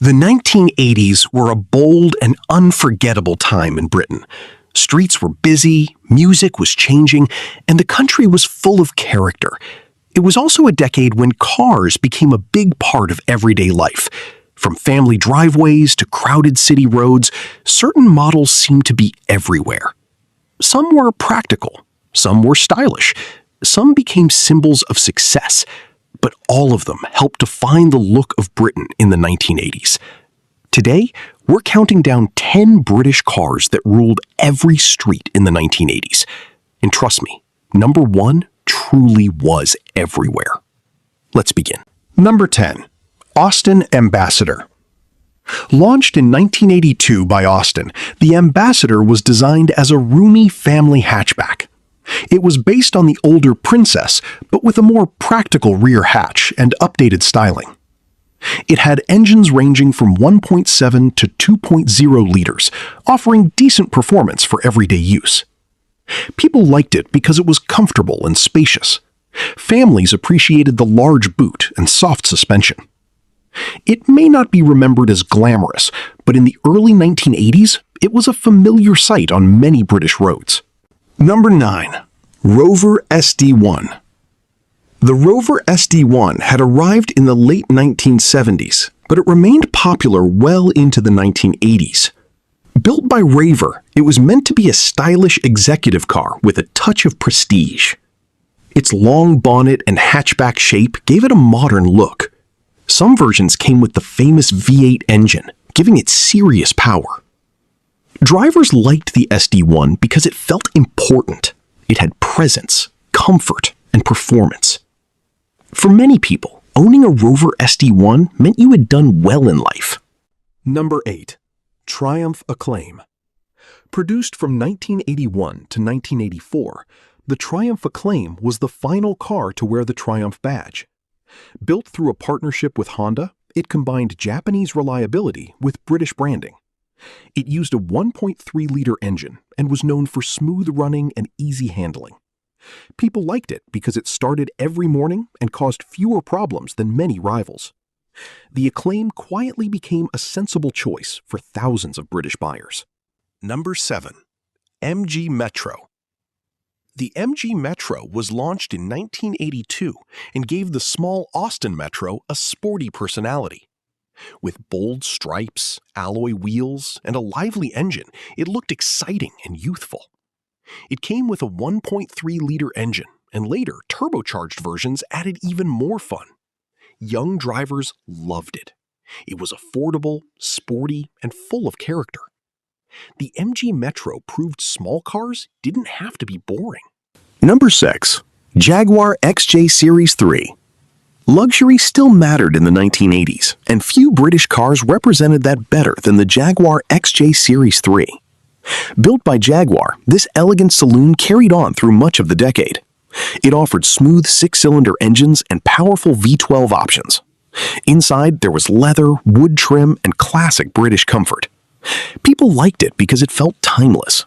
The 1980s were a bold and unforgettable time in Britain. Streets were busy, music was changing, and the country was full of character. It was also a decade when cars became a big part of everyday life. From family driveways to crowded city roads, certain models seemed to be everywhere. Some were practical, some were stylish, some became symbols of success, but all of them helped define the look of Britain in the 1980s. Today, we're counting down 10 British cars that ruled every street in the 1980s. And trust me, number 1 truly was everywhere. Let's begin. Number 10. Austin Ambassador. Launched in 1982 by Austin, the Ambassador was designed as a roomy family hatchback. It was based on the older Princess, but with a more practical rear hatch and updated styling. It had engines ranging from 1.7 to 2.0 liters, offering decent performance for everyday use. People liked it because it was comfortable and spacious. Families appreciated the large boot and soft suspension. It may not be remembered as glamorous, but in the early 1980s, it was a familiar sight on many British roads. Number 9. Rover SD1. The Rover SD1 had arrived in the late 1970s, but it remained popular well into the 1980s. Built by Rover, it was meant to be a stylish executive car with a touch of prestige. Its long bonnet and hatchback shape gave it a modern look. Some versions came with the famous V8 engine, giving it serious power. Drivers liked the SD1 because it felt important. It had presence, comfort, and performance. For many people, owning a Rover SD1 meant you had done well in life. Number 8. Triumph Acclaim. Produced from 1981 to 1984, the Triumph Acclaim was the final car to wear the Triumph badge. Built through a partnership with Honda, it combined Japanese reliability with British branding. It used a 1.3-liter engine and was known for smooth running and easy handling. People liked it because it started every morning and caused fewer problems than many rivals. The Acclaim quietly became a sensible choice for thousands of British buyers. Number 7. MG Metro. The MG Metro was launched in 1982 and gave the small Austin Metro a sporty personality. With bold stripes, alloy wheels, and a lively engine, it looked exciting and youthful. It came with a 1.3-liter engine, and later turbocharged versions added even more fun. Young drivers loved it. It was affordable, sporty, and full of character. The MG Metro proved small cars didn't have to be boring. Number 6. Jaguar XJ Series III. Luxury still mattered in the 1980s, and few British cars represented that better than the Jaguar XJ Series III. Built by Jaguar, this elegant saloon carried on through much of the decade. It offered smooth 6-cylinder engines and powerful V12 options. Inside, there was leather, wood trim, and classic British comfort. People liked it because it felt timeless.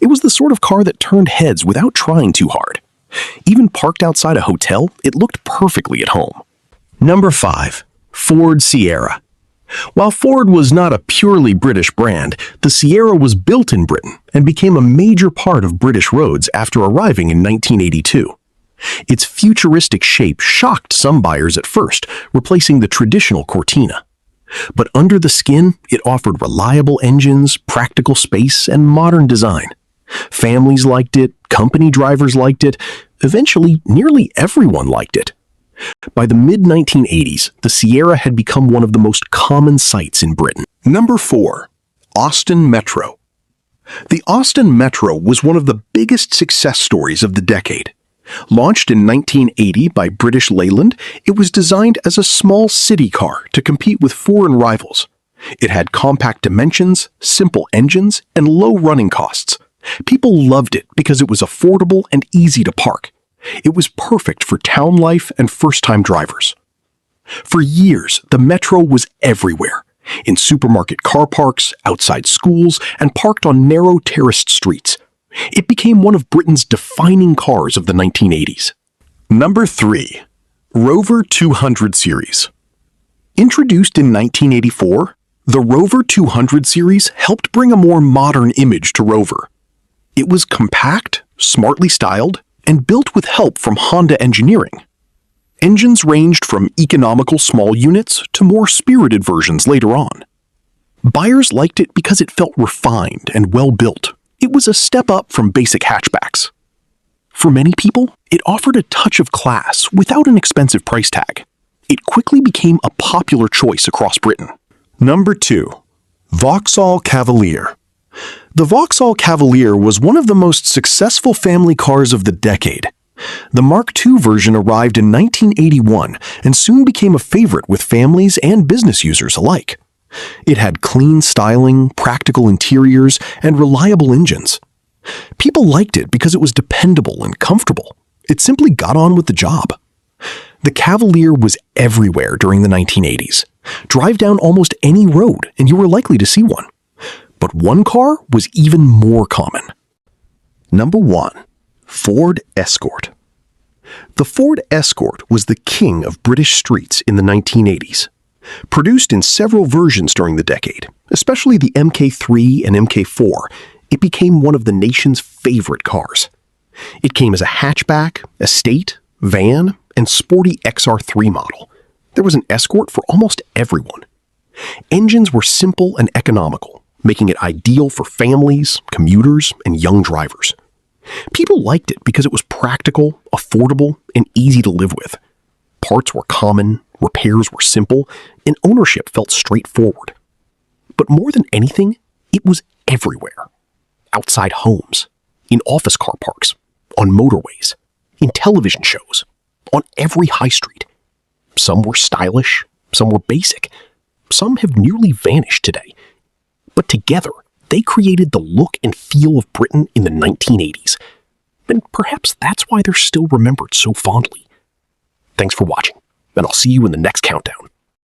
It was the sort of car that turned heads without trying too hard. Even parked outside a hotel, it looked perfectly at home. Number 5. Ford Sierra. While Ford was not a purely British brand, the Sierra was built in Britain and became a major part of British roads after arriving in 1982. Its futuristic shape shocked some buyers at first, replacing the traditional Cortina. But under the skin, it offered reliable engines, practical space, and modern design. Families liked it, company drivers liked it, eventually nearly everyone liked it. By the mid-1980s, the Sierra had become one of the most common sights in Britain. Number 4. Austin Metro. The Austin Metro was one of the biggest success stories of the decade. Launched in 1980 by British Leyland, it was designed as a small city car to compete with foreign rivals. It had compact dimensions, simple engines, and low running costs. People loved it because it was affordable and easy to park. It was perfect for town life and first-time drivers. For years, the Metro was everywhere, in supermarket car parks, outside schools, and parked on narrow terraced streets. It became one of Britain's defining cars of the 1980s. Number 3. Rover 200 Series. Introduced in 1984, The Rover 200 series helped bring a more modern image to Rover. It was compact, smartly styled, and built with help from Honda engineering. Engines ranged from economical small units to more spirited versions later on. Buyers liked it because it felt refined and well-built. It was a step up from basic hatchbacks. For many people, it offered a touch of class without an expensive price tag. It quickly became a popular choice across Britain. Number 2. Vauxhall Cavalier. The Vauxhall Cavalier was one of the most successful family cars of the decade. The Mark II version arrived in 1981 and soon became a favorite with families and business users alike. It had clean styling, practical interiors, and reliable engines. People liked it because it was dependable and comfortable. It simply got on with the job. The Cavalier was everywhere during the 1980s. Drive down almost any road and you were likely to see one. But one car was even more common. Number 1. Ford Escort. The Ford Escort was the king of British streets in the 1980s. Produced in several versions during the decade, especially the MK3 and MK4, it became one of the nation's favorite cars. It came as a hatchback, estate, van, and sporty XR3 model. There was an Escort for almost everyone. Engines were simple and economical, making it ideal for families, commuters, and young drivers. People liked it because it was practical, affordable, and easy to live with. Parts were common, repairs were simple, and ownership felt straightforward. But more than anything, it was everywhere. Outside homes, in office car parks, on motorways, in television shows, on every high street. Some were stylish, some were basic, some have nearly vanished today. But together, they created the look and feel of Britain in the 1980s. And perhaps that's why they're still remembered so fondly. Thanks for watching, and I'll see you in the next countdown.